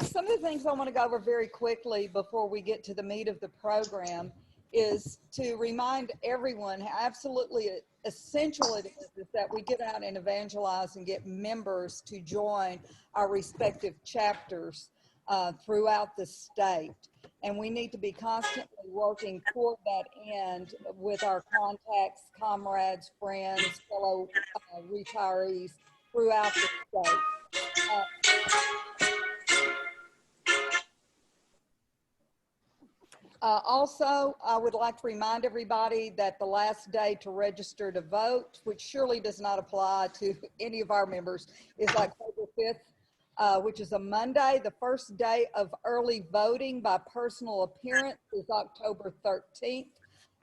some of the things I want to go over very quickly before we get to the meat of the program is to remind everyone how absolutely essential it is that we get out and evangelize and get members to join our respective chapters throughout the state. And we need to be constantly working toward that end with our contacts, comrades, friends, fellow retirees throughout the state. Also, I would like to remind everybody that the last day to register to vote, which surely does not apply to any of our members, is October 5th, which is a Monday. The first day of early voting by personal appearance is October 13th.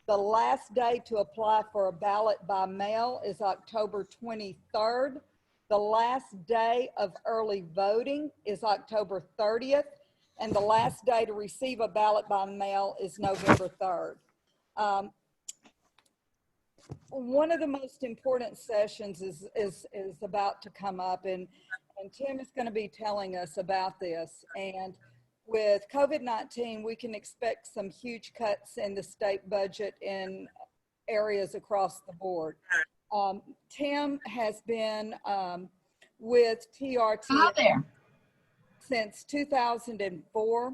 The last day to apply for a ballot by mail is October 23rd. The last day of early voting is October 30th. And the last day to receive a ballot by mail is November 3rd. One of the most important sessions is about to come up, and Tim is going to be telling us about this. And with COVID-19, we can expect some huge cuts in the state budget in areas across the board. Tim has been with TRTA since 2004.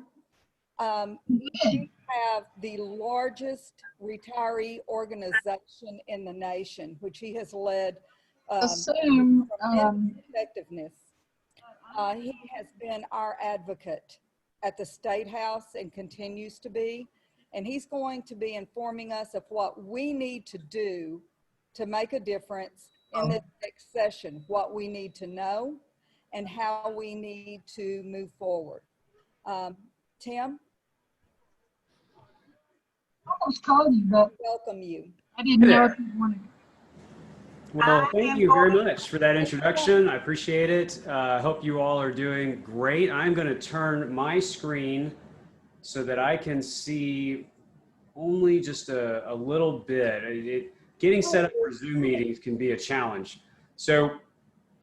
We have the largest retiree organization in the nation, which he has led effectiveness. He has been our advocate at the State House and continues to be, and he's going to be informing us of what we need to do to make a difference in this next session, what we need to know, and how we need to move forward. Tim? I almost called you, but welcome you. I didn't know if you wanted. Well, thank you very much for that introduction. I appreciate it. I hope you all are doing great. I'm going to turn my screen so that I can see only just a little bit. Getting set up for Zoom meetings can be a challenge. So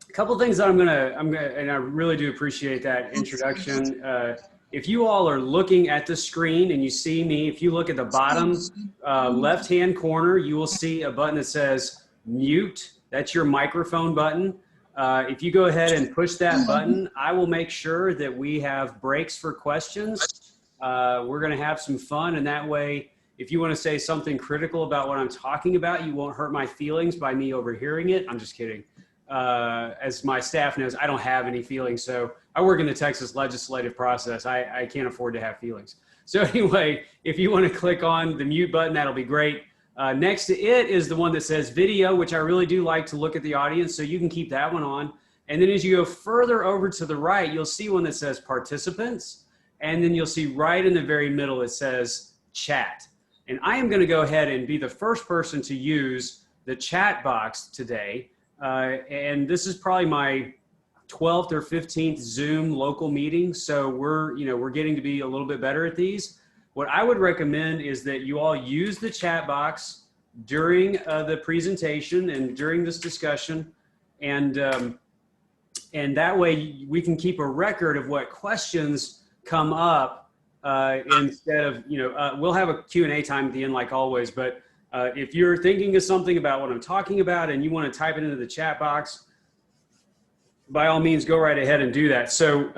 a couple things that I'm gonna, and I really do appreciate that introduction. If you all are looking at the screen and you see me, if you look at the bottom left-hand corner, you will see a button that says mute. That's your microphone button. If you go ahead and push that button, I will make sure that we have breaks for questions. We're gonna have some fun, and that way, if you want to say something critical about what I'm talking about, you won't hurt my feelings by me overhearing it. I'm just kidding. As my staff knows, I don't have any feelings. So I work in the Texas legislative process. I can't afford to have feelings. So anyway, if you want to click on the mute button, that'll be great. Next to it is the one that says video, which I really do like to look at the audience. So you can keep that one on. And then as you go further over to the right, you'll see one that says participants. And then you'll see right in the very middle, it says chat. And I am going to go ahead and be the first person to use the chat box today. And this is probably my 12th or 15th Zoom local meeting. So we're getting to be a little bit better at these. What I would recommend is that you all use the chat box during the presentation and during this discussion. And that way we can keep a record of what questions come up. Instead of, we'll have a Q&A time at the end like always, but if you're thinking of something about what I'm talking about and you want to type it into the chat box, by all means, go right ahead and do that. So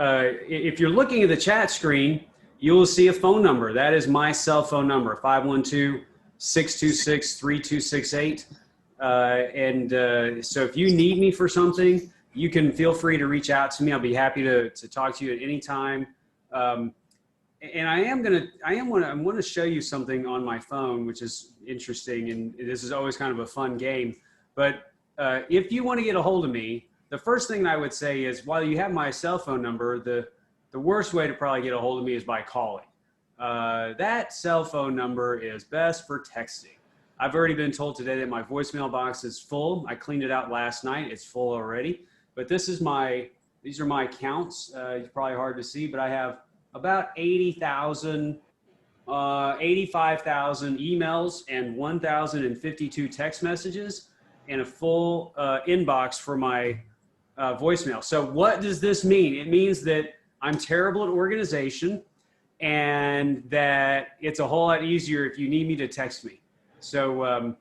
if you're looking at the chat screen, you will see a phone number. That is my cell phone number, 512-626-3268. So if you need me for something, you can feel free to reach out to me. I'll be happy to talk to you at any time. And I want to show you something on my phone, which is interesting. And this is always kind of a fun game. But if you want to get a hold of me, the first thing I would say is while you have my cell phone number, the worst way to probably get a hold of me is by calling. That cell phone number is best for texting. I've already been told today that my voicemail box is full. I cleaned it out last night. It's full already. But these are my counts. It's probably hard to see, but I have about 80,000, 85,000 emails and 1,052 text messages and a full inbox for my voicemail. So what does this mean? It means that I'm terrible at organization, and that it's a whole lot easier if you need me to text me. So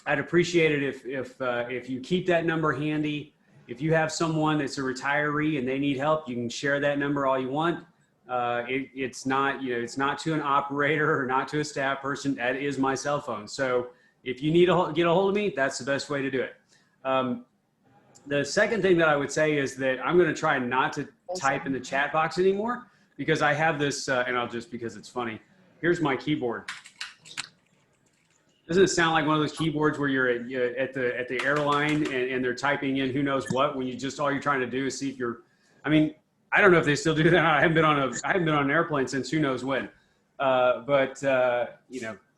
I'd appreciate it if you keep that number handy. If you have someone that's a retiree and they need help, you can share that number all you want. It's not, it's not to an operator or not to a staff person. That is my cell phone. So if you need to get a hold of me, that's the best way to do it. The second thing that I would say is that I'm going to try not to type in the chat box anymore, because I have this, and I'll just, because it's funny, here's my keyboard. Doesn't it sound like one of those keyboards where you're at the airline and they're typing in who knows what, when all you're trying to do is see if you're, I mean, I don't know if they still do that. I haven't been on an airplane since who knows when. But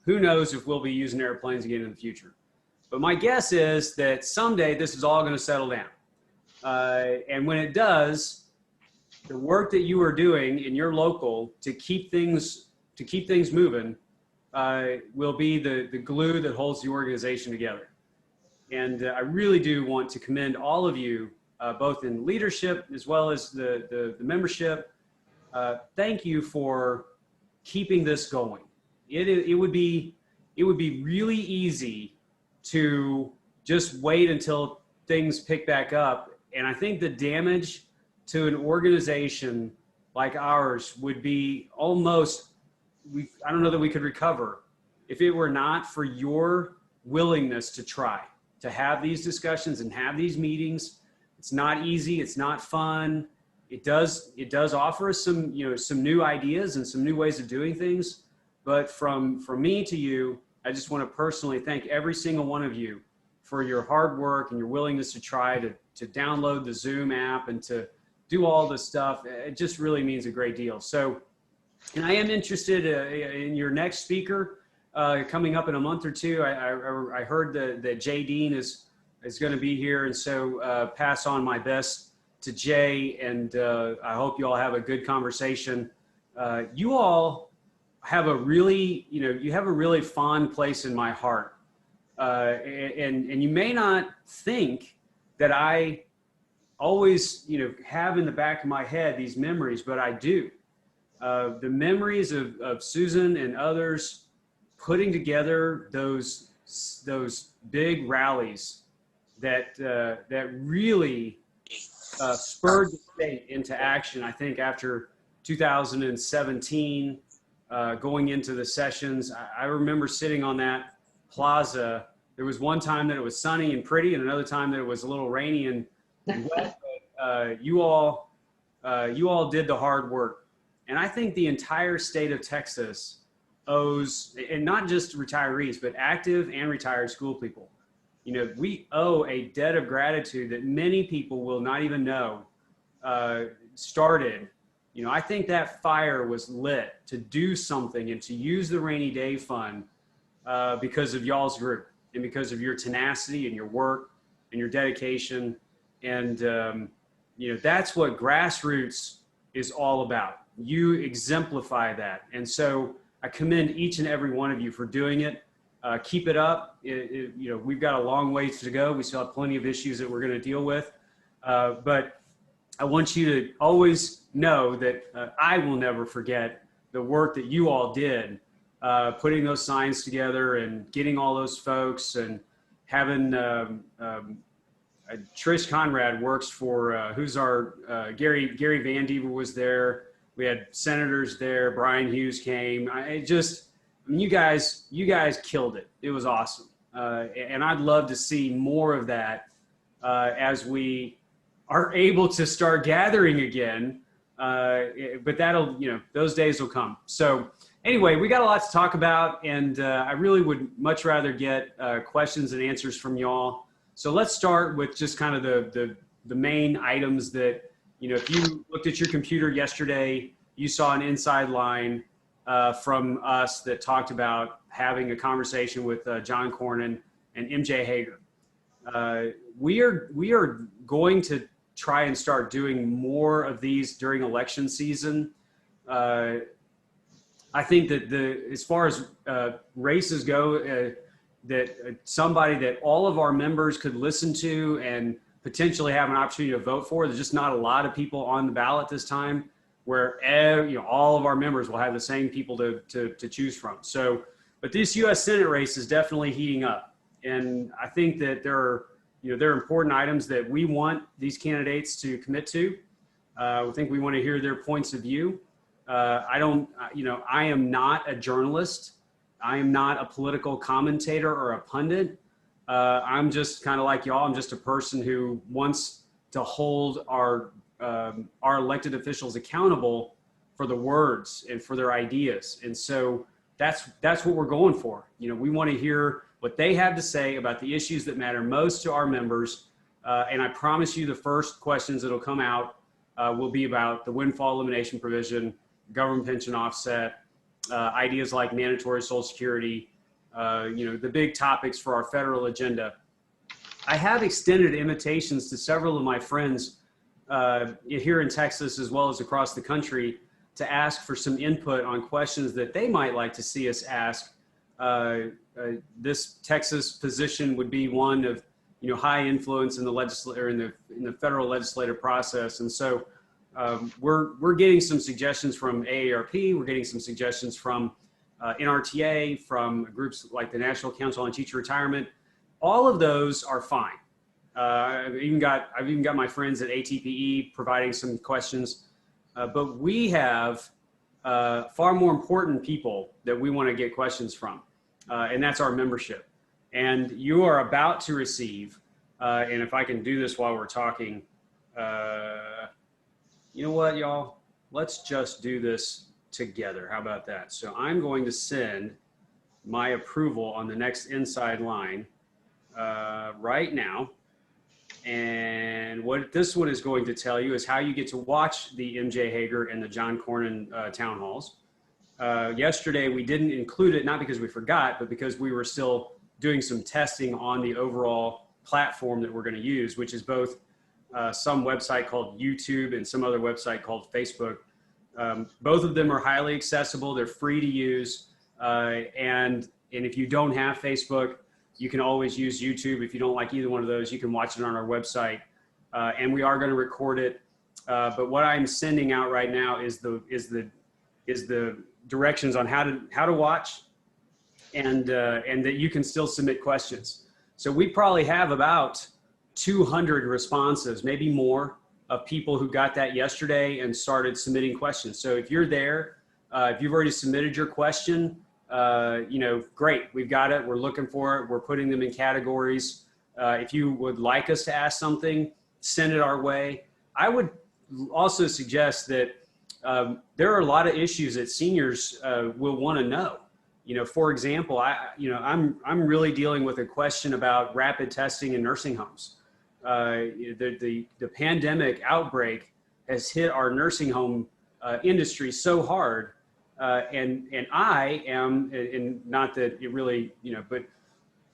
who knows if we'll be using airplanes again in the future. But my guess is that someday this is all going to settle down. And when it does, the work that you are doing in your local to keep things moving will be the glue that holds the organization together. And I really do want to commend all of you, both in leadership as well as the membership. Thank you for keeping this going. It would be really easy to just wait until things pick back up. And I think the damage to an organization like ours would be almost, I don't know that we could recover if it were not for your willingness to try to have these discussions and have these meetings. It's not easy. It's not fun. It does offer us some new ideas and some new ways of doing things. But from me to you, I just want to personally thank every single one of you for your hard work and your willingness to try to download the Zoom app and to do all this stuff. It just really means a great deal. So, and I am interested in your next speaker coming up in a month or two. I heard that Jay Dean is going to be here, and so pass on my best to Jay, and I hope you all have a good conversation. You all have a really, you have a really fond place in my heart, and you may not think that I always, have in the back of my head these memories, but I do. The memories of Susan and others putting together those big rallies that really spurred the state into action. I think after 2017, going into the sessions, I remember sitting on that plaza. There was one time that it was sunny and pretty, and another time that it was a little rainy and wet. But you all did the hard work. And I think the entire state of Texas owes, and not just retirees, but active and retired school people, we owe a debt of gratitude that many people will not even know started. I think that fire was lit to do something and to use the rainy day fund because of y'all's group and because of your tenacity and your work and your dedication. And, that's what grassroots is all about. You exemplify that. And so I commend each and every one of you for doing it. Keep it up. We've got a long ways to go. We still have plenty of issues that we're going to deal with. But I want you to always know that I will never forget the work that you all did, putting those signs together and getting all those folks, and having Trish Conrad works for, who's our, Gary Van Dever was there. We had senators there. Brian Hughes came. You guys killed it. It was awesome. And I'd love to see more of that as we are able to start gathering again. But that'll, those days will come. So anyway, we got a lot to talk about, and I really would much rather get questions and answers from y'all. So let's start with just kind of the main items that, if you looked at your computer yesterday, you saw an inside line from us that talked about having a conversation with John Cornyn and MJ Hager. We are going to try and start doing more of these during election season. I think that as far as races go, that somebody that all of our members could listen to and potentially have an opportunity to vote for. There's just not a lot of people on the ballot this time. where all of our members will have the same people to choose from. So, but this U.S. Senate race is definitely heating up, and I think that there are important items that we want these candidates to commit to. I think we want to hear their points of view. I am not a journalist. I am not a political commentator or a pundit. I'm just kind of like y'all. I'm just a person who wants to hold our elected officials accountable for the words and for their ideas. And so that's what we're going for. We want to hear what they have to say about the issues that matter most to our members. And I promise you the first questions that'll come out will be about the windfall elimination provision, government pension offset, ideas like mandatory Social Security, the big topics for our federal agenda. I have extended invitations to several of my friends here in Texas, as well as across the country, to ask for some input on questions that they might like to see us ask. This Texas position would be one of high influence in the in the federal legislative process, and so we're getting some suggestions from AARP. We're getting some suggestions from NRTA, from groups like the National Council on Teacher Retirement. All of those are fine. I've even got my friends at ATPE providing some questions, but we have far more important people that we want to get questions from, and that's our membership. And you are about to receive, and if I can do this while we're talking, you know what, y'all? Let's just do this together. How about that? So I'm going to send my approval on the next inside line right now. And what this one is going to tell you is how you get to watch the MJ Hager and the John Cornyn town halls. Yesterday, we didn't include it, not because we forgot, but because we were still doing some testing on the overall platform that we're going to use, which is both some website called YouTube and some other website called Facebook. Both of them are highly accessible. They're free to use. And if you don't have Facebook, you can always use YouTube. If you don't like either one of those, you can watch it on our website. And we are going to record it. But what I'm sending out right now is the directions on how to watch, and that you can still submit questions. So we probably have about 200 responses, maybe more, of people who got that yesterday and started submitting questions. So if you're there, if you've already submitted your question, great, we've got it. We're looking for it. We're putting them in categories. If you would like us to ask something, send it our way. I would also suggest that there are a lot of issues that seniors will want to know. For example, I'm really dealing with a question about rapid testing in nursing homes. The pandemic outbreak has hit our nursing home industry so hard, and I am, and not that it really, but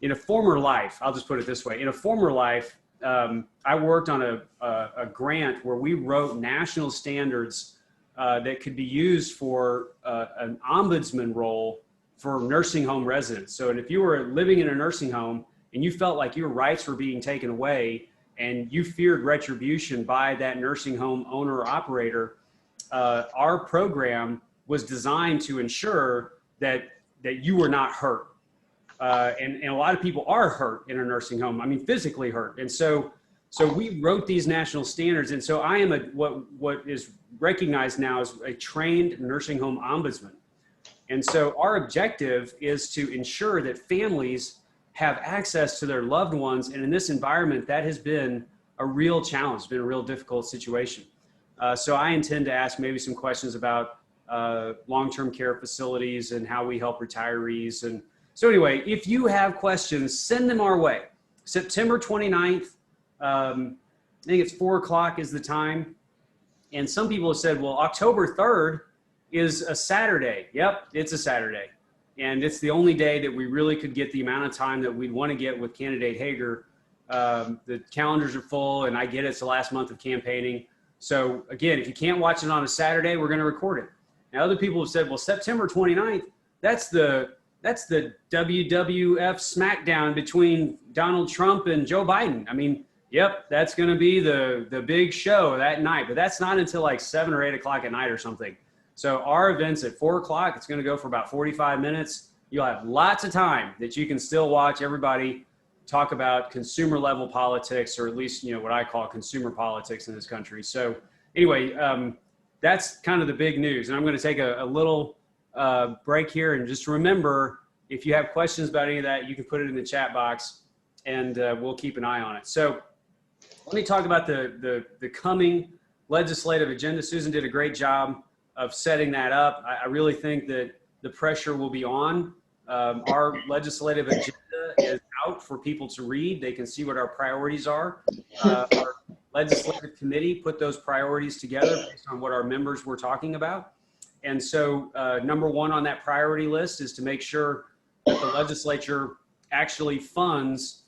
in a former life, I'll just put it this way: in a former life, I worked on a grant where we wrote national standards that could be used for an ombudsman role for nursing home residents. So, and if you were living in a nursing home and you felt like your rights were being taken away and you feared retribution by that nursing home owner or operator, our program was designed to ensure that you were not hurt. And a lot of people are hurt in a nursing home. I mean, physically hurt. And so we wrote these national standards. And so I am what is recognized now as a trained nursing home ombudsman. And so our objective is to ensure that families have access to their loved ones. And in this environment, that has been a real challenge, it's been a real difficult situation. So I intend to ask maybe some questions about long-term care facilities and how we help retirees. And so anyway, if you have questions, send them our way. September 29th, I think it's 4:00 is the time. And some people have said, well, October 3rd is a Saturday. Yep, it's a Saturday. And it's the only day that we really could get the amount of time that we'd want to get with candidate Hager. The calendars are full, and I get it's the last month of campaigning. So again, if you can't watch it on a Saturday, we're going to record it. Now, other people have said, well, September 29th, that's the WWF smackdown between Donald Trump and Joe Biden. I mean, Yep, that's going to be the big show that night, but that's not until like 7 or 8 o'clock at night or something. So our event's at 4 o'clock. It's going to go for about 45 minutes. You'll have lots of time that you can still watch everybody talk about consumer level politics, or at least, what I call consumer politics in this country. So anyway, that's kind of the big news. And I'm going to take a little break here, and just remember, if you have questions about any of that, you can put it in the chat box, and we'll keep an eye on it. So let me talk about the coming legislative agenda. Susan did a great job of setting that up. I really think that the pressure will be on. Our legislative agenda is out for people to read. They can see what our priorities are. Our legislative committee put those priorities together based on what our members were talking about. And so number one on that priority list is to make sure that the legislature actually funds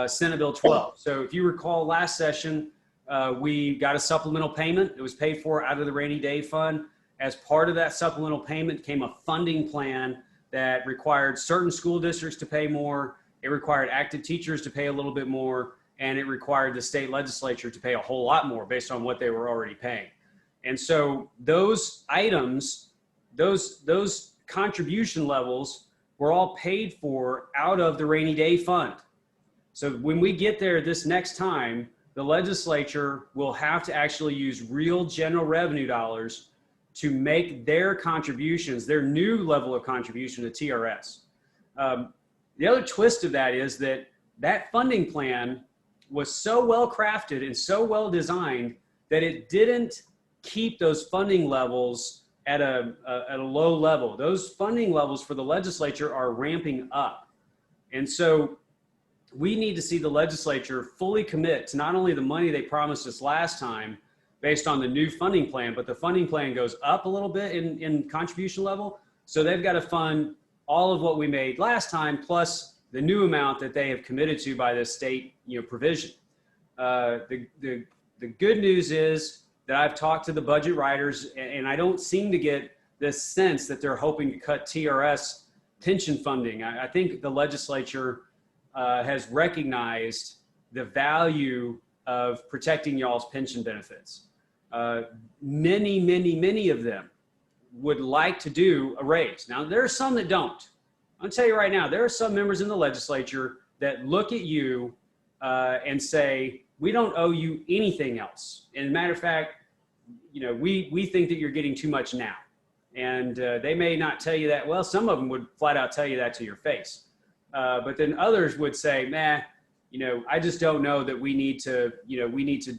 Senate Bill 12. So if you recall last session, we got a supplemental payment. It was paid for out of the rainy day fund. As part of that supplemental payment came a funding plan that required certain school districts to pay more. It required active teachers to pay a little bit more, and it required the state legislature to pay a whole lot more based on what they were already paying. And so those items, those contribution levels were all paid for out of the rainy day fund. So when we get there this next time, the legislature will have to actually use real general revenue dollars to make their contributions, their new level of contribution to TRS. The other twist of that is that funding plan was so well crafted and so well designed that it didn't keep those funding levels at a low level. Those funding levels for the legislature are ramping up. And so we need to see the legislature fully commit to not only the money they promised us last time based on the new funding plan, but the funding plan goes up a little bit in contribution level. So they've got to fund all of what we made last time, plus the new amount that they have committed to by this state provision. The good news is that I've talked to the budget writers, and I don't seem to get this sense that they're hoping to cut TRS pension funding. I think the legislature has recognized the value of protecting y'all's pension benefits. Many of them would like to do a raise. Now, there are some that don't. I'll tell you right now, there are some members in the legislature that look at you and say, we don't owe you anything else. And as a matter of fact, we think that you're getting too much now. And they may not tell you that. Well, some of them would flat out tell you that to your face. But then others would say, man, I just don't know that we need to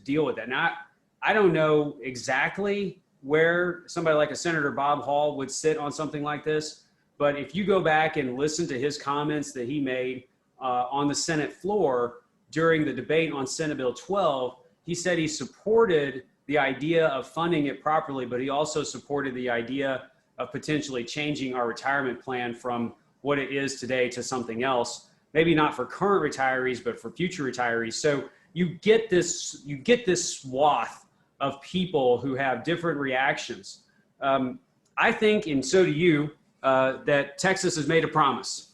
deal with that. Now, I don't know exactly where somebody like a Senator Bob Hall would sit on something like this. But if you go back and listen to his comments that he made on the Senate floor during the debate on Senate Bill 12, he said he supported the idea of funding it properly, but he also supported the idea of potentially changing our retirement plan from what it is today to something else, maybe not for current retirees, but for future retirees. So you get this swath of people who have different reactions. I think, and so do you, that Texas has made a promise.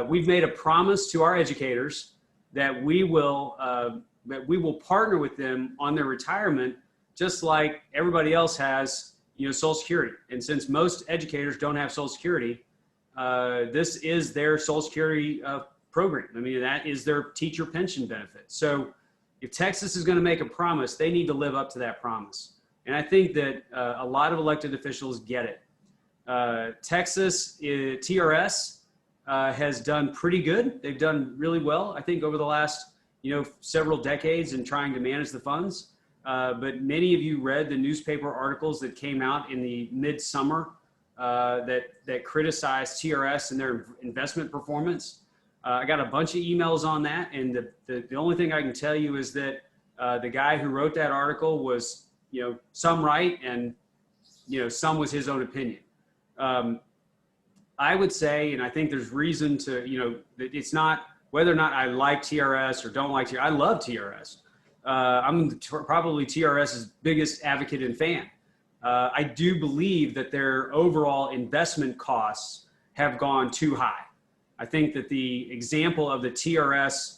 We've made a promise to our educators that we will partner with them on their retirement, just like everybody else has, Social Security. And since most educators don't have Social Security, this is their Social Security program. I mean, that is their teacher pension benefit. So if Texas is going to make a promise, they need to live up to that promise. And I think that a lot of elected officials get it. Texas TRS has done pretty good. They've done really well, I think, over the last several decades in trying to manage the funds. But many of you read the newspaper articles that came out in the midsummer that criticized TRS and their investment performance. I got a bunch of emails on that, and the only thing I can tell you is that the guy who wrote that article was, some right, and some was his own opinion. I would say, and I think there's reason to, it's not whether or not I like TRS or don't like TRS. I love TRS. I'm probably TRS's biggest advocate and fan. I do believe that their overall investment costs have gone too high. I think that the example of the TRS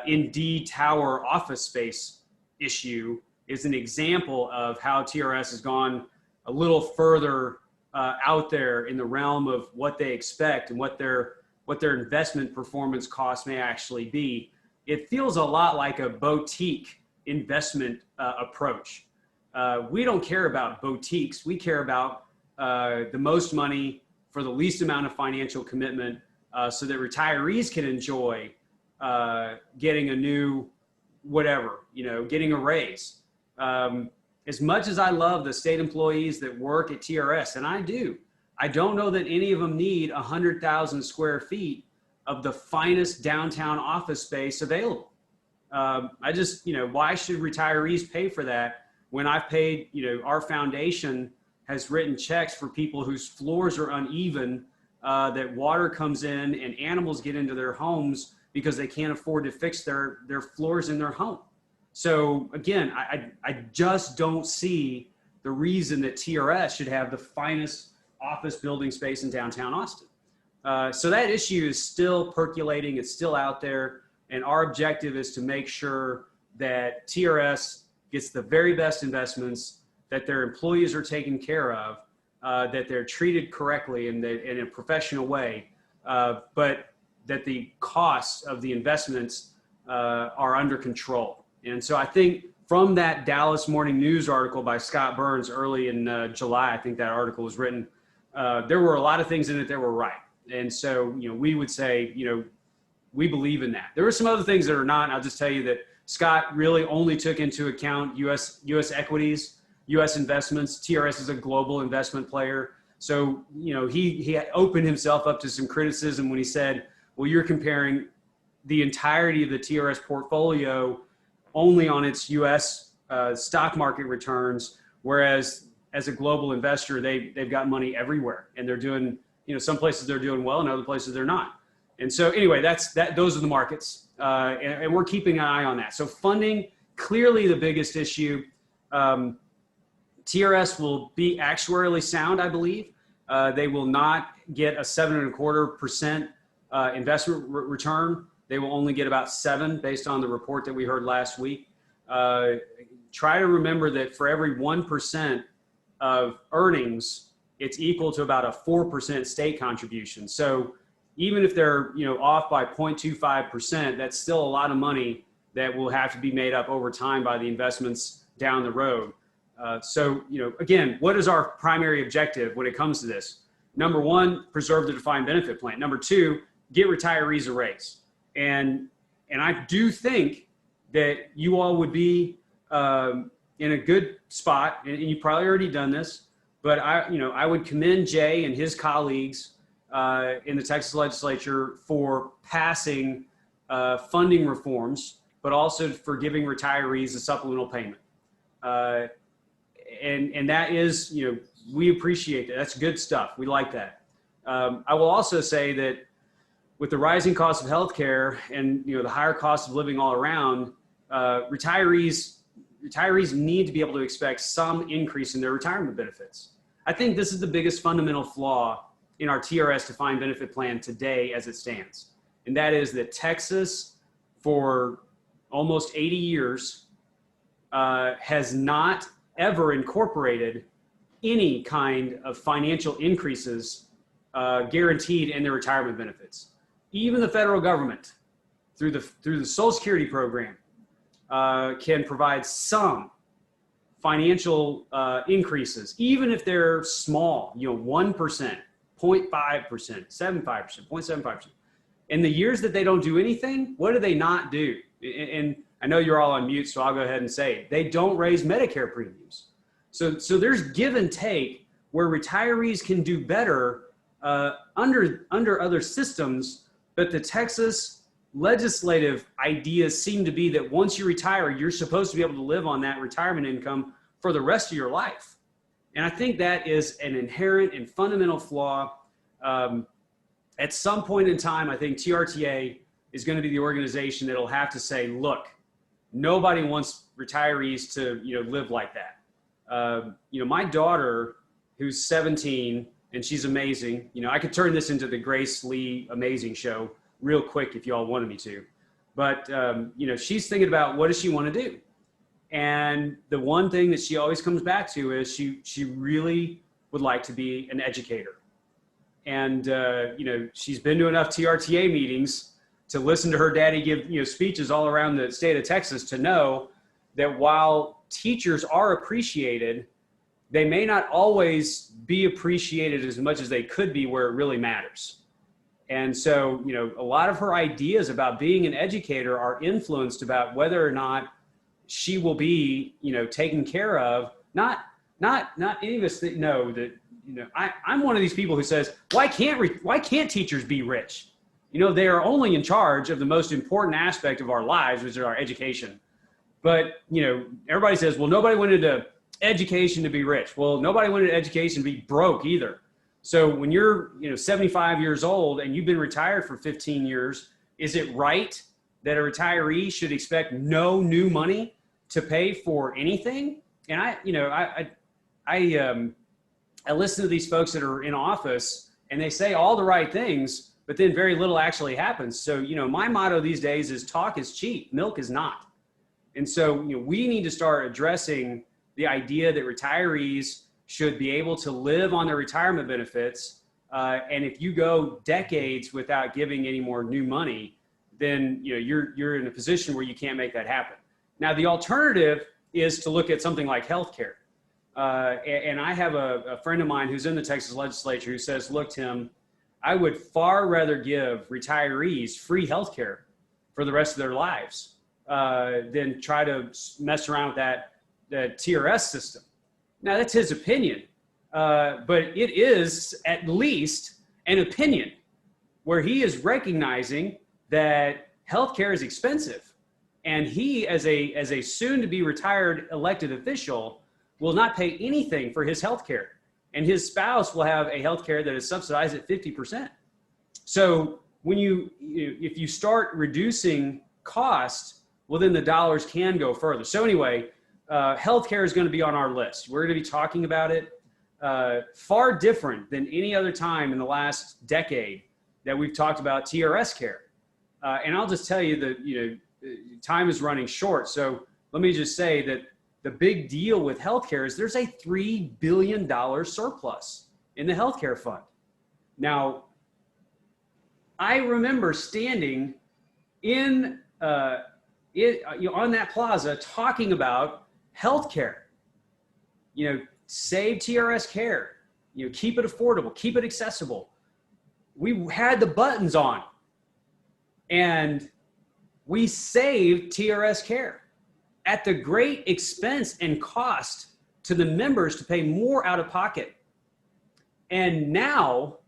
Indeed Tower office space issue is an example of how TRS has gone a little further out there in the realm of what they expect and what their investment performance costs may actually be. It feels a lot like a boutique investment approach. We don't care about boutiques. We care about the most money for the least amount of financial commitment, so that retirees can enjoy getting a new whatever, getting a raise. As much as I love the state employees that work at TRS, and I do, I don't know that any of them need 100,000 square feet of the finest downtown office space available. I just, why should retirees pay for that when I've paid, our foundation has written checks for people whose floors are uneven, that water comes in and animals get into their homes because they can't afford to fix their floors in their home. So again, I just don't see the reason that TRS should have the finest office building space in downtown Austin. So that issue is still percolating. It's still out there. And our objective is to make sure that TRS gets the very best investments, that their employees are taken care of, that they're treated correctly in a professional way, but that the costs of the investments are under control. And so I think from that Dallas Morning News article by Scott Burns early in July, I think that article was written, there were a lot of things in it that were right. And so, we would say, we believe in that. There are some other things that are not. And I'll just tell you that Scott really only took into account U.S. equities, U.S. investments. TRS is a global investment player. So, he opened himself up to some criticism when he said, well, you're comparing the entirety of the TRS portfolio only on its U.S. Stock market returns, whereas as a global investor, they've got money everywhere, and they're doing, some places they're doing well and other places they're not. And so anyway, those are the markets, and we're keeping an eye on that. So funding, clearly the biggest issue. TRS will be actuarially sound, I believe. They will not get a 7.25% investment return. They will only get about 7 based on the report that we heard last week. Try to remember that for every 1% of earnings, it's equal to about a 4% state contribution. So even if they're off by 0.25%, that's still a lot of money that will have to be made up over time by the investments down the road. So again, what is our primary objective when it comes to this? Number one, preserve the defined benefit plan. Number two, get retirees a raise. And I do think that you all would be in a good spot, and you've probably already done this, but I would commend Jay and his colleagues in the Texas legislature for passing funding reforms, but also for giving retirees a supplemental payment. And that is, we appreciate that. That's good stuff. We like that. I will also say that with the rising cost of healthcare and the higher cost of living all around, retirees need to be able to expect some increase in their retirement benefits. I think this is the biggest fundamental flaw in our TRS defined benefit plan today as it stands. And that is that Texas, for almost 80 years, has not ever incorporated any kind of financial increases guaranteed in their retirement benefits. Even the federal government, through the Social Security program, can provide some financial increases, even if they're small, 1%, 0.5%, 75%, 0.75%. In the years that they don't do anything, what do they not do? And I know you're all on mute, so I'll go ahead and say it. They don't raise Medicare premiums. So there's give and take where retirees can do better under other systems, but the Texas legislative ideas seem to be that once you retire, you're supposed to be able to live on that retirement income for the rest of your life. And I think that is an inherent and fundamental flaw. At some point in time, I think TRTA is going to be the organization that'll have to say, look, nobody wants retirees to live like that. My daughter, who's 17, and she's amazing. I could turn this into the Grace Lee Amazing Show real quick if you all wanted me to. But, you know, she's thinking about what does she want to do? And the one thing that she always comes back to is she really would like to be an educator. And, you know, she's been to enough TRTA meetings to listen to her daddy give, you know, speeches all around the state of Texas to know that while teachers are appreciated, they may not always be appreciated as much as they could be where it really matters. And so, you know, a lot of her ideas about being an educator are influenced about whether or not she will be, you know, taken care of. Not any of us that know that, you know, I'm one of these people who says, why can't teachers be rich? You know, they are only in charge of the most important aspect of our lives, which is our education. But, you know, everybody says, well, nobody went into education to be rich. Well, nobody went into education to be broke either. So when you're, you know, 75 years old and you've been retired for 15 years, is it right that a retiree should expect no new money to pay for anything? And I listen to these folks that are in office and they say all the right things, but then very little actually happens. So, you know, my motto these days is talk is cheap, milk is not. And so, you know, we need to start addressing the idea that retirees should be able to live on their retirement benefits. And if you go decades without giving any more new money, then, you know, you're in a position where you can't make that happen. Now, the alternative is to look at something like healthcare. And I have a friend of mine who's in the Texas legislature who says, look, Tim, I would far rather give retirees free healthcare for the rest of their lives than try to mess around with the TRS system. Now, that's his opinion, but it is at least an opinion where he is recognizing that healthcare is expensive. And he, as a soon-to-be retired elected official, will not pay anything for his healthcare. And his spouse will have a healthcare that is subsidized at 50%. So when if you start reducing cost, well, then the dollars can go further. So anyway, healthcare is going to be on our list. We're going to be talking about it. Far different than any other time in the last decade that we've talked about TRS care. And I'll just tell you that, you know, time is running short. So let me just say that the big deal with healthcare is there's a $3 billion surplus in the healthcare fund. Now, I remember standing on that plaza talking about healthcare. You know, save TRS care. You know, keep it affordable, keep it accessible. We had the buttons on, and we saved TRS care at the great expense and cost to the members to pay more out of pocket. And now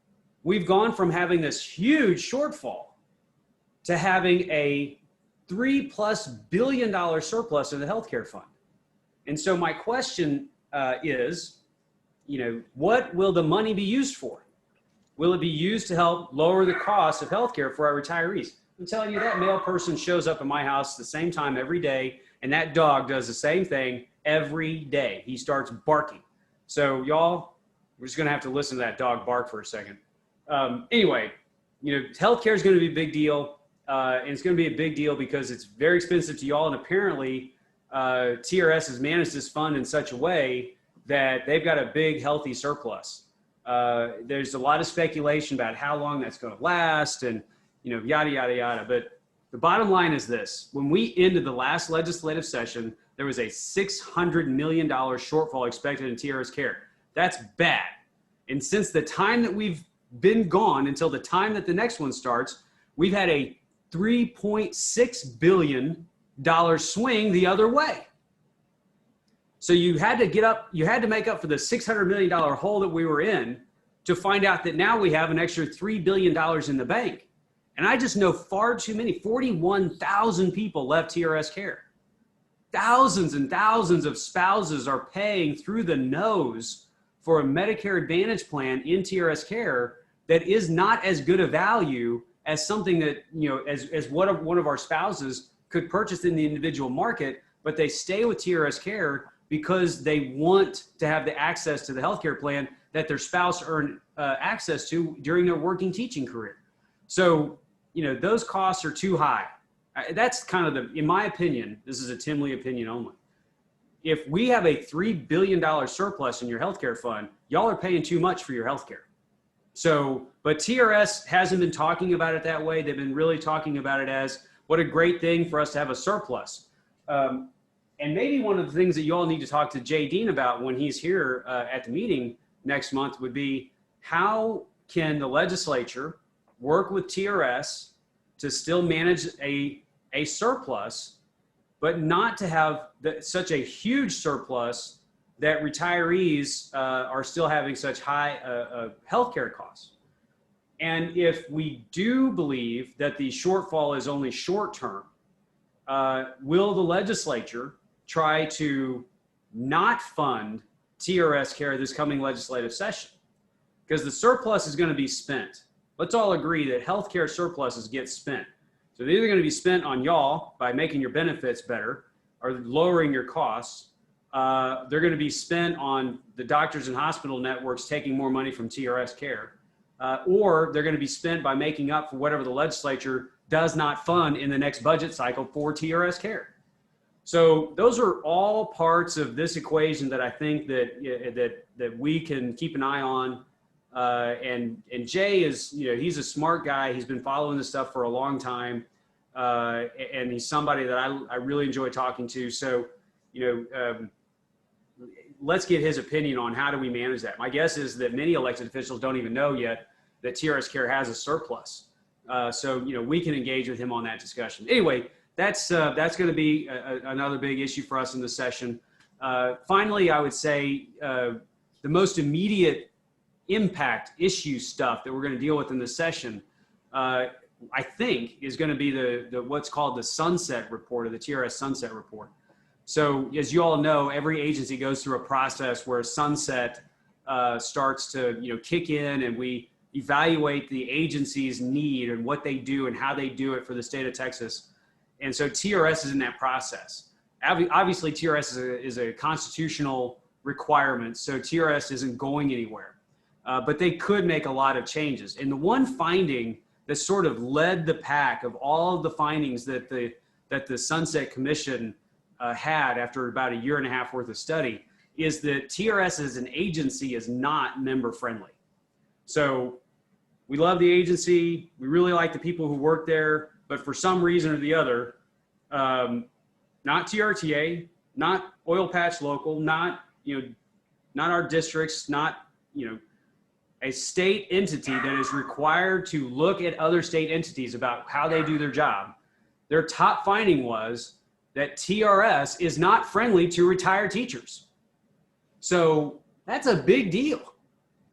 we've gone from having this huge shortfall to having a $3+ billion surplus in the healthcare fund. And so my question is, you know, what will the money be used for? Will it be used to help lower the cost of healthcare for our retirees? I'm telling you, that male person shows up at my house the same time every day, and that dog does the same thing every day. He starts barking. So y'all, we're just gonna have to listen to that dog bark for a second. Anyway, you know, healthcare is gonna be a big deal, and it's gonna be a big deal because it's very expensive to y'all, and apparently TRS has managed this fund in such a way that they've got a big, healthy surplus. There's a lot of speculation about how long that's gonna last and, you know, yada, yada, yada. But the bottom line is this: when we ended the last legislative session, there was a $600 million shortfall expected in TRS care. That's bad. And since the time that we've been gone until the time that the next one starts, we've had a $3.6 billion swing the other way. So you had to make up for the $600 million hole that we were in to find out that now we have an extra $3 billion in the bank. And I just know far too many, 41,000 people left TRS care. Thousands and thousands of spouses are paying through the nose for a Medicare Advantage plan in TRS care that is not as good a value as something that, you know, as one of our spouses could purchase in the individual market, but they stay with TRS care because they want to have the access to the healthcare plan that their spouse earned access to during their working teaching career. So, you know, those costs are too high. That's kind of in my opinion, this is a Tim Lee opinion only. If we have a $3 billion surplus in your healthcare fund, y'all are paying too much for your healthcare. So, but TRS hasn't been talking about it that way. They've been really talking about it as what a great thing for us to have a surplus. And maybe one of the things that you all need to talk to Jay Dean about when he's here at the meeting next month would be, how can the legislature work with TRS to still manage a surplus, but not to have such a huge surplus that retirees are still having such high healthcare costs. And if we do believe that the shortfall is only short term, will the legislature try to not fund TRS care this coming legislative session? Because the surplus is going to be spent. Let's all agree that healthcare surpluses get spent. So they're either going to be spent on y'all by making your benefits better or lowering your costs. They're going to be spent on the doctors and hospital networks taking more money from TRS care. Or they're going to be spent by making up for whatever the legislature does not fund in the next budget cycle for TRS care. So those are all parts of this equation that I think that we can keep an eye on. And Jay is, he's a smart guy. He's been following this stuff for a long time. And he's somebody that I really enjoy talking to. So, let's get his opinion on how do we manage that. My guess is that many elected officials don't even know yet that TRS care has a surplus. So, we can engage with him on that discussion. Anyway, that's going to be another big issue for us in the session. Finally, I would say the most immediate impact issue stuff that we're going to deal with in this session, I think, is going to be the what's called the sunset report, or the TRS sunset report. So as you all know, every agency goes through a process where sunset starts to kick in, and we evaluate the agency's need and what they do and how they do it for the state of Texas. And so TRS is in that process. Obviously, TRS is a constitutional requirement, so TRS isn't going anywhere. But they could make a lot of changes. And the one finding that sort of led the pack of all of the findings that the Sunset Commission had after about a year and a half worth of study is that TRS as an agency is not member friendly. So we love the agency. We really like the people who work there, but for some reason or the other, not TRTA, not Oil Patch Local, not our districts, not a state entity that is required to look at other state entities about how they do their job. Their top finding was that TRS is not friendly to retired teachers. So that's a big deal.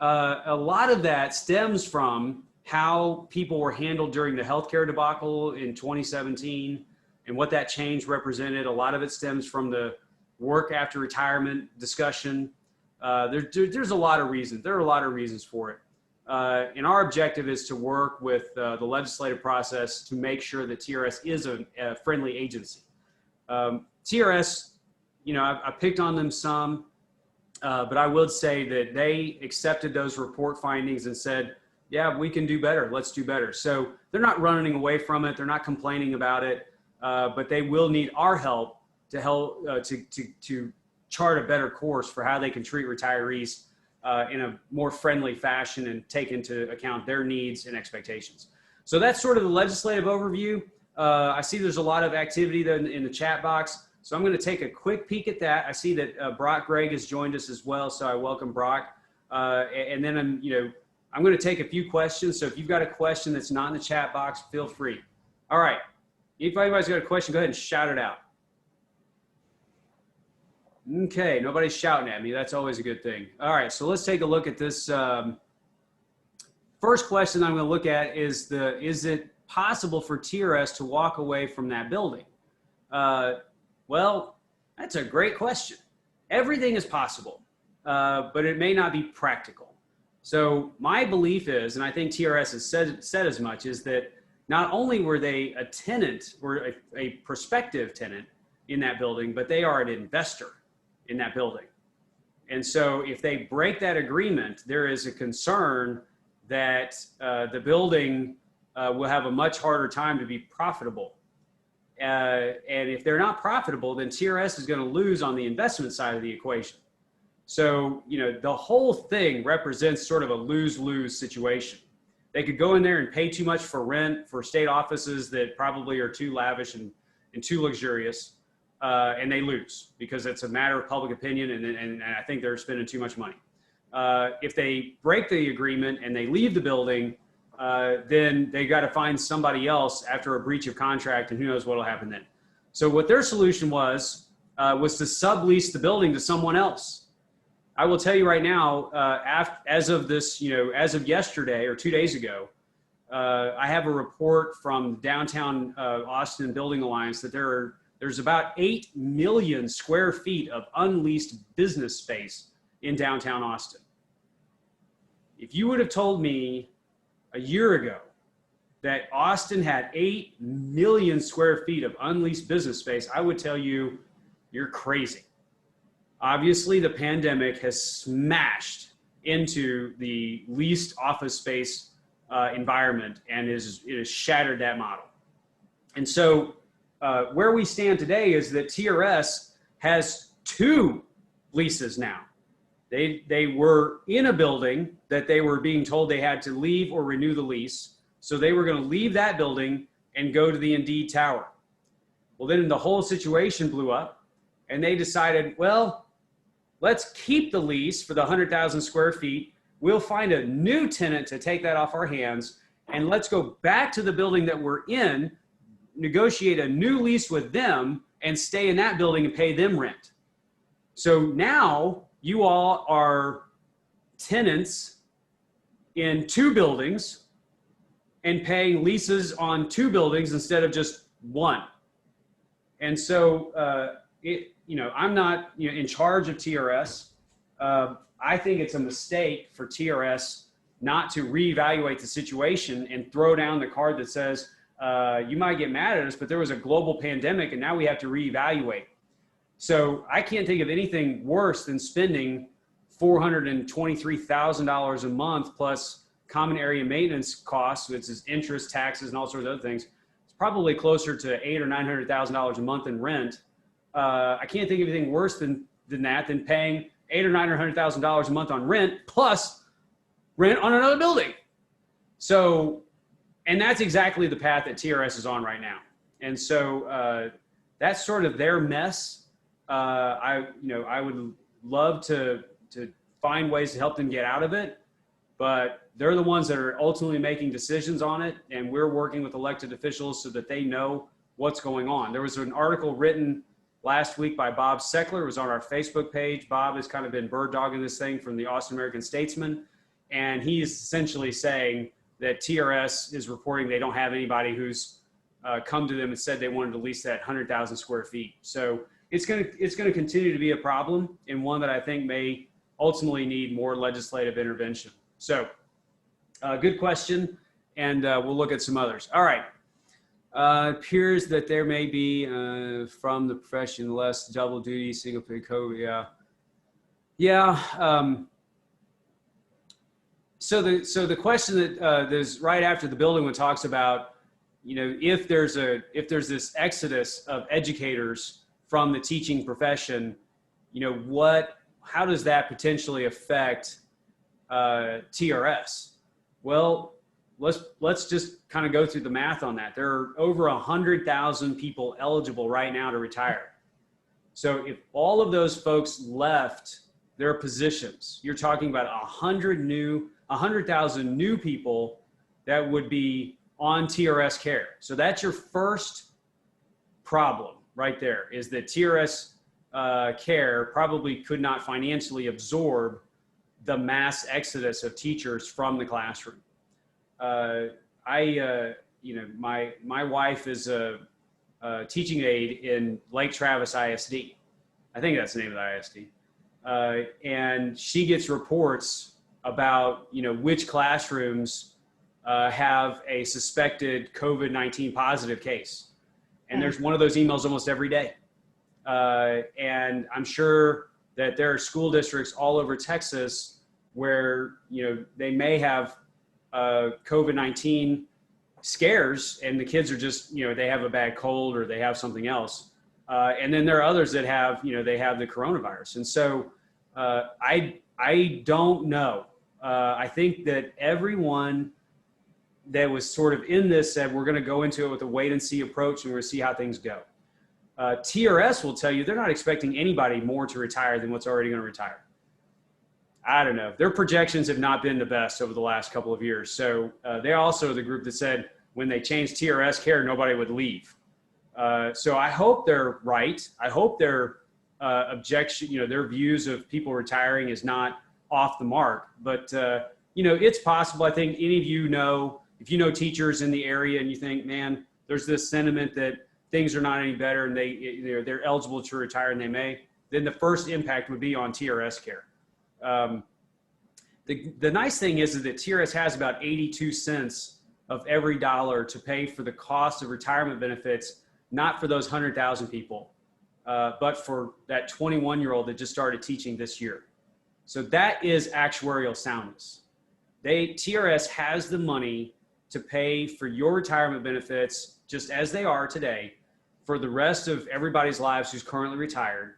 A lot of that stems from how people were handled during the healthcare debacle in 2017 and what that change represented. A lot of it stems from the work after retirement discussion. There's a lot of reasons. There are a lot of reasons for it. And our objective is to work with the legislative process to make sure that TRS is a friendly agency. TRS, I picked on them some, but I would say that they accepted those report findings and said, yeah, we can do better. Let's do better. So they're not running away from it. They're not complaining about it, but they will need our help to help to chart a better course for how they can treat retirees in a more friendly fashion and take into account their needs and expectations. So that's sort of the legislative overview. I see there's a lot of activity there in the chat box. So I'm going to take a quick peek at that. I see that Brock Gregg has joined us as well. So I welcome Brock. And then I'm going to take a few questions. So if you've got a question that's not in the chat box, feel free. All right. If anybody's got a question, go ahead and shout it out. Okay, nobody's shouting at me. That's always a good thing. All right, so let's take a look at this. First question I'm going to look at is it possible for TRS to walk away from that building? Well, that's a great question. Everything is possible, but it may not be practical. So my belief is, and I think TRS has said as much, is that not only were they a tenant or a prospective tenant in that building, but they are an investor in that building. And so if they break that agreement, there is a concern that the building will have a much harder time to be profitable. And if they're not profitable, then TRS is going to lose on the investment side of the equation. So, you know, the whole thing represents sort of a lose-lose situation. They could go in there and pay too much for rent for state offices that probably are too lavish and too luxurious, and they lose because it's a matter of public opinion, and I think they're spending too much money. If they break the agreement and they leave the building, then they got to find somebody else after a breach of contract, and who knows what will happen then. So what their solution was to sublease the building to someone else. I will tell you right now, as of this, you know, as of yesterday or 2 days ago, I have a report from Downtown Austin Building Alliance that there's about 8 million square feet of unleased business space in downtown Austin. If you would have told me a year ago that Austin had 8 million square feet of unleased business space, I would tell you, you're crazy. Obviously, the pandemic has smashed into the leased office space environment and it has shattered that model. And so where we stand today is that TRS has 2 leases now. They were in a building that they were being told they had to leave or renew the lease. So they were going to leave that building and go to the Indeed Tower. Well, then the whole situation blew up and they decided, well, let's keep the lease for the 100,000 square feet. We'll find a new tenant to take that off our hands, and let's go back to the building that we're in, negotiate a new lease with them, and stay in that building and pay them rent. So now you all are tenants in 2 buildings and paying leases on 2 buildings instead of just 1. And so, you know, I'm not, you know, in charge of TRS. I think it's a mistake for TRS not to reevaluate the situation and throw down the card that says, you might get mad at us, but there was a global pandemic and now we have to reevaluate. So I can't think of anything worse than spending $423,000 a month plus common area maintenance costs, which is interest, taxes, and all sorts of other things. It's probably closer to $800,000 or $900,000 a month in rent. I can't think of anything worse than that, than paying $800,000 or $900,000 a month on rent plus rent on another building. So, and that's exactly the path that TRS is on right now. And so that's sort of their mess. I would love to find ways to help them get out of it, but they're the ones that are ultimately making decisions on it. And we're working with elected officials so that they know what's going on. There was an article written last week by Bob Seckler. It was on our Facebook page. Bob has kind of been bird dogging this thing from the Austin American Statesman. And he's essentially saying that TRS is reporting they don't have anybody who's come to them and said they wanted to lease that 100,000 square feet. So it's going to continue to be a problem, and one that I think may ultimately need more legislative intervention. So good question. And we'll look at some others. All right. Appears that there may be from the profession less double duty, single pay COVID. Yeah. Yeah. So the question that there's right after the building one talks about, you know, if there's this exodus of educators from the teaching profession, you know, how does that potentially affect TRS? Well, let's just kind of go through the math on that. There are over 100,000 people eligible right now to retire. So if all of those folks left their positions, you're talking about 100,000 new people that would be on TRS care. So that's your first problem right there, is that TRS care probably could not financially absorb the mass exodus of teachers from the classroom. My wife is a teaching aide in Lake Travis ISD. I think that's the name of the ISD. And she gets reports about, you know, which classrooms have a suspected COVID-19 positive case. And there's one of those emails almost every day. And I'm sure that there are school districts all over Texas where, you know, they may have COVID-19 scares and the kids are just, they have a bad cold or they have something else. And then there are others that have, they have the coronavirus. And so I don't know. I think that everyone that was sort of in this said, we're going to go into it with a wait and see approach and we're going to see how things go. TRS will tell you they're not expecting anybody more to retire than what's already going to retire. I don't know. Their projections have not been the best over the last couple of years. So they're also the group that said when they changed TRS care, nobody would leave. So I hope they're right. I hope their objection, their views of people retiring is not off the mark. But, it's possible. I think any of you know, if you know teachers in the area and you think, man, there's this sentiment that things are not any better and they're eligible to retire and they may, then the first impact would be on TRS care. The nice thing is that TRS has about 82 cents of every dollar to pay for the cost of retirement benefits, not for those 100,000 people, but for that 21-year-old that just started teaching this year. So that is actuarial soundness. TRS has the money to pay for your retirement benefits just as they are today for the rest of everybody's lives who's currently retired.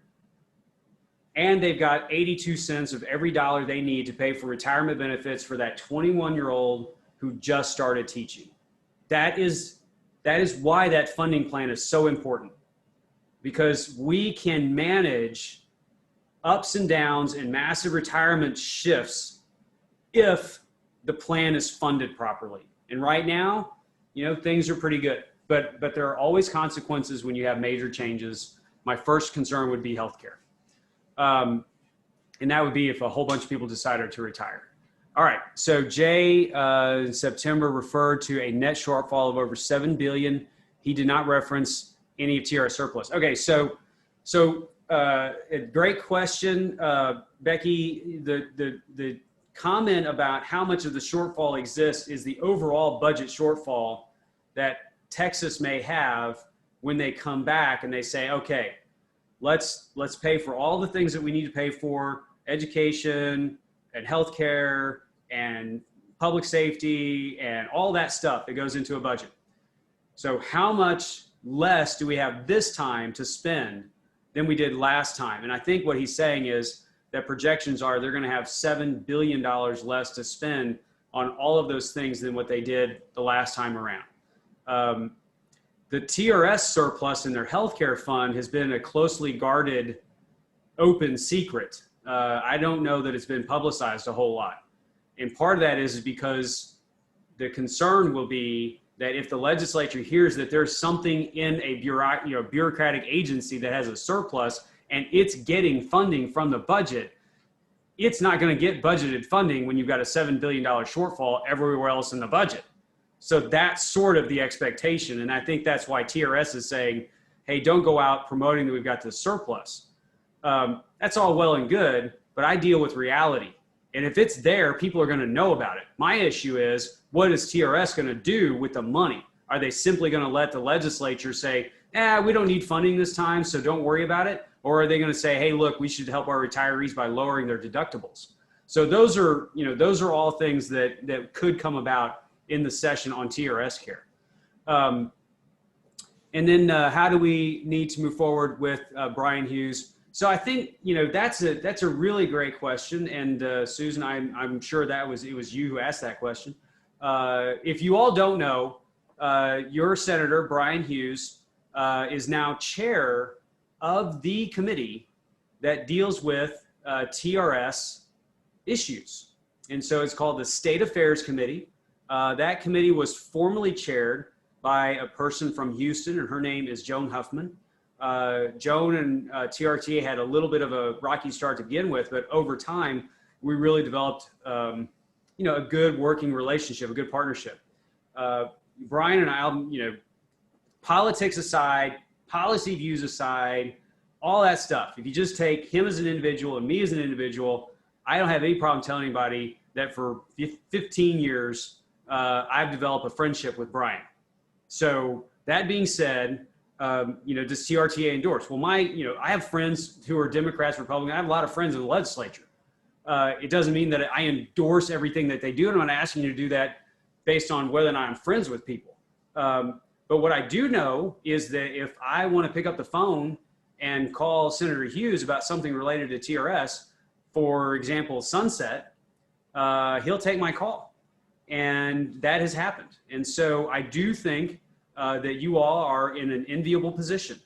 And they've got 82 cents of every dollar they need to pay for retirement benefits for that 21-year-old who just started teaching. That is why that funding plan is so important, because we can manage ups and downs and massive retirement shifts if the plan is funded properly. And right now, things are pretty good, but there are always consequences when you have major changes. My first concern would be healthcare. And that would be if a whole bunch of people decided to retire. All right. So Jay, in September referred to a net shortfall of over $7 billion. He did not reference any of TRS surplus. Okay. So a great question, Becky. The comment about how much of the shortfall exists is the overall budget shortfall that Texas may have when they come back and they say, okay, let's pay for all the things that we need to pay for, education and healthcare and public safety and all that stuff that goes into a budget. So how much less do we have this time to spend than we did last time? And I think what he's saying is that projections are they're going to have $7 billion less to spend on all of those things than what they did the last time around. The TRS surplus in their healthcare fund has been a closely guarded, open secret. I don't know that it's been publicized a whole lot. And part of that is because the concern will be that if the legislature hears that there's something in a bureaucratic agency that has a surplus and it's getting funding from the budget, it's not going to get budgeted funding when you've got a $7 billion shortfall everywhere else in the budget. So that's sort of the expectation. And I think that's why TRS is saying, hey, don't go out promoting that we've got this surplus. That's all well and good, but I deal with reality. And if it's there, people are going to know about it. My issue is, what is TRS going to do with the money? Are they simply going to let the legislature say, we don't need funding this time, so don't worry about it? Or are they going to say, hey, look, we should help our retirees by lowering their deductibles? So those are all things that could come about in the session on TRS care. And then how do we need to move forward with Brian Hughes? So I think, that's a really great question. And Susan, I'm sure it was you who asked that question. If you all don't know, your Senator, Brian Hughes, is now chair of the committee that deals with TRS issues. And so it's called the State Affairs Committee. That committee was formerly chaired by a person from Houston, and her name is Joan Huffman. Joan and TRTA had a little bit of a rocky start to begin with, but over time, we really developed, a good working relationship, a good partnership. Brian and I, politics aside, policy views aside, all that stuff. If you just take him as an individual and me as an individual, I don't have any problem telling anybody that for 15 years, I've developed a friendship with Brian. So that being said, does TRTA endorse? Well, I have friends who are Democrats, Republicans. I have a lot of friends in the legislature. It doesn't mean that I endorse everything that they do. And I'm not asking you to do that based on whether or not I'm friends with people. But what I do know is that if I want to pick up the phone and call Senator Hughes about something related to TRS, for example, Sunset, he'll take my call. And that has happened. And so I do think that you all are in an enviable position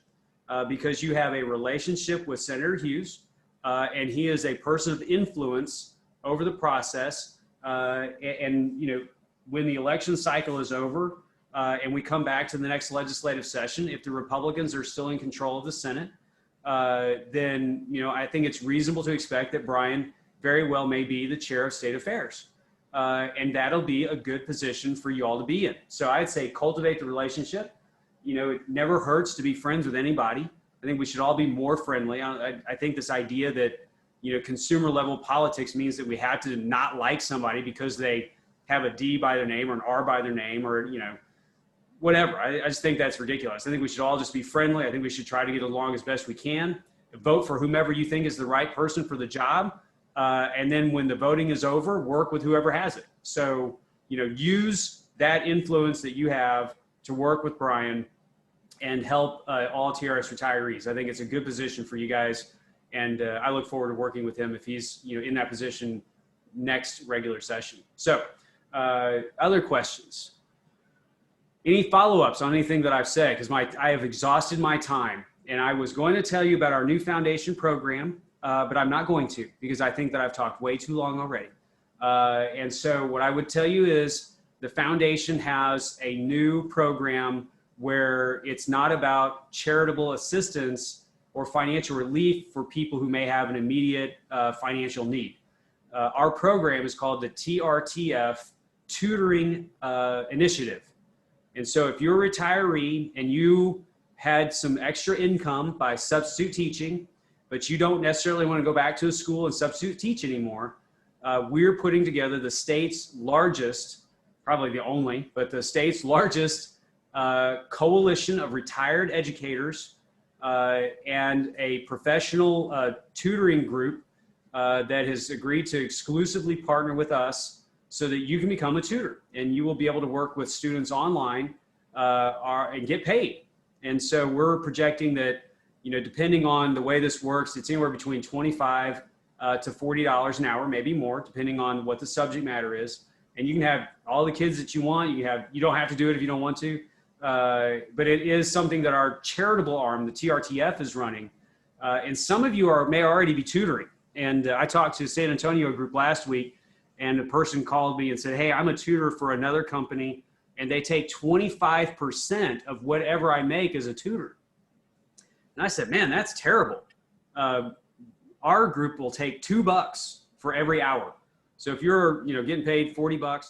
because you have a relationship with Senator Hughes, and he is a person of influence over the process. And you know, when the election cycle is over and we come back to the next legislative session, if the Republicans are still in control of the Senate, then you know, I think it's reasonable to expect that Brian very well may be the chair of state affairs. And that'll be a good position for you all to be in. So I'd say cultivate the relationship. You know, it never hurts to be friends with anybody. I think we should all be more friendly. I think this idea that, you know, consumer level politics means that we have to not like somebody because they have a D by their name or an R by their name or, you know, whatever. I just think that's ridiculous. I think we should all just be friendly. I think we should try to get along as best we can. Vote for whomever you think is the right person for the job. And then when the voting is over, work with whoever has it. So, you know, use that influence that you have to work with Brian and help all TRS retirees. I think it's a good position for you guys. And I look forward to working with him if he's, you know, in that position next regular session. So other questions? Any follow-ups on anything that I've said? Because I have exhausted my time. And I was going to tell you about our new foundation program, but I'm not going to because I think that I've talked way too long already. And so what I would tell you is the foundation has a new program where it's not about charitable assistance or financial relief for people who may have an immediate financial need. Our program is called the TRTF Tutoring Initiative. And so if you're a retiree and you had some extra income by substitute teaching, but you don't necessarily want to go back to a school and substitute teach anymore, we're putting together the state's largest, probably the only, but the state's largest coalition of retired educators and a professional tutoring group that has agreed to exclusively partner with us so that you can become a tutor and you will be able to work with students online and get paid. And so we're projecting that, you know, depending on the way this works, it's anywhere between $25 to $40 an hour, maybe more, depending on what the subject matter is. And you can have all the kids that you want. You don't have to do it if you don't want to. But it is something that our charitable arm, the TRTF, is running. And some of you may already be tutoring. And I talked to a San Antonio group last week, and a person called me and said, hey, I'm a tutor for another company, and they take 25% of whatever I make as a tutor. And I said, man, that's terrible. Our group will take $2 for every hour. So if you're, you know, getting paid $40,